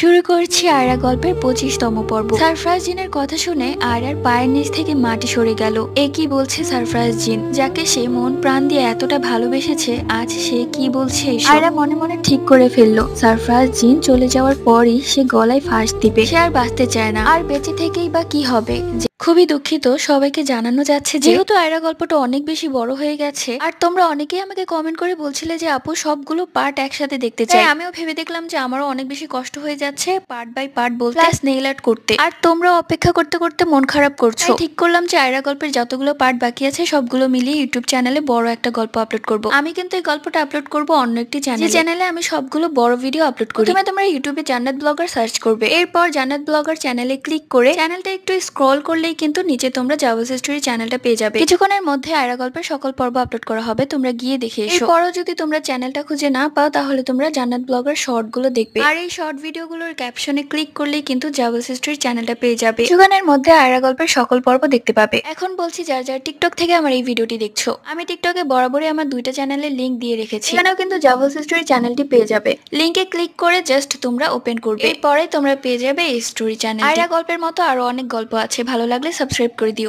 শুরু করছি আয়রা গল্পের 25তম পর্ব। সারফরাজ জিনের কথা শুনে আয়রার পায়ের নিচ থেকে মাটি সরে গেল। এ কি বলছে সারফরাজ জিন, যাকে সে মন প্রাণ দিয়ে এতটা ভালোবেসেছে, আজ সে কি বলছে? আয়রা মনে মনে ঠিক করে ফেললো, সারফরাজ জিন চলে যাওয়ার পরই সে গলায় ফাঁস দিবে। সে আর বাঁচতে চায় না, আর বেঁচে থেকেই বা কি হবে। খুবই দুঃখিত, সবাইকে জানানো যাচ্ছে যেহেতু আয়রা গল্পটা অনেক বেশি বড় হয়ে গেছে, আর তোমরা অনেকেই আমাকে কমেন্ট করে বলছিলে যে আপু সবগুলো পার্ট একসাথে দেখতে চাই। আমিও ভেবে দেখলাম যে আমারও অনেক বেশি কষ্ট হয়ে যাচ্ছে পার্ট বাই পার্ট বলতে, প্লাস নেইল আর্ট করতে, আর তোমরা অপেক্ষা করতে করতে মন খারাপ করছো। ঠিক করলাম যে আয়রা গল্পের যতগুলো পার্ট বাকি আছে সবগুলো মিলিয়ে ইউটিউব চ্যানেলে বড় একটা গল্প আপলোড করব। আমি কিন্তু এই গল্পটা আপলোড করব অন্য একটি চ্যানেলে আমি সবগুলো বড় ভিডিও আপলোড করি। প্রথমে তোমরা ইউটিউবে জান্নাত ব্লগার সার্চ করবে, এরপর জান্নাত ব্লগার চ্যানেলে ক্লিক করে চ্যানেলটা একটু স্ক্রল করলেই কিন্তু নিচে তোমরা জাওয়াস স্টোরি চ্যানেলটা পেয়ে যাবে। কিছুক্ষণের মধ্যে আয়রা গল্পের সকল পর্ব আপলোড করা হবে, তোমরা গিয়ে দেখে এসো। এরপরও যদি তোমরা চ্যানেলটা খুঁজে না পাও তাহলে তোমরা জান্নাত ব্লগার শর্ট গুলো দেখবে, আর এই শর্ট ভিডিওগুলোর ক্যাপশনে ক্লিক করলেই কিন্তু জাওয়াস স্টোরি চ্যানেলটা পেয়ে যাবে। কিছুক্ষণের মধ্যে আয়রা গল্পের সকল পর্ব দেখতে পাবে। এখন বলছি, যার যার টিকটক থেকে আমার এই ভিডিওটি দেখছো, আমি টিকটকে বরাবরই আমার দুইটা চ্যানেলের লিংক দিয়ে রেখেছি, এখানেও কিন্তু জাওয়াস স্টোরি চ্যানেলটি পেয়ে যাবে। লিংকে ক্লিক করে জাস্ট তোমরা ওপেন করবে, এরপরে তোমরা পেয়ে যাবে এই স্টোরি চ্যানেল। আয়রা গল্পের মতো আরো অনেক গল্প আছে, ভালো লাগলে সাবস্ক্রাইব করে দিও।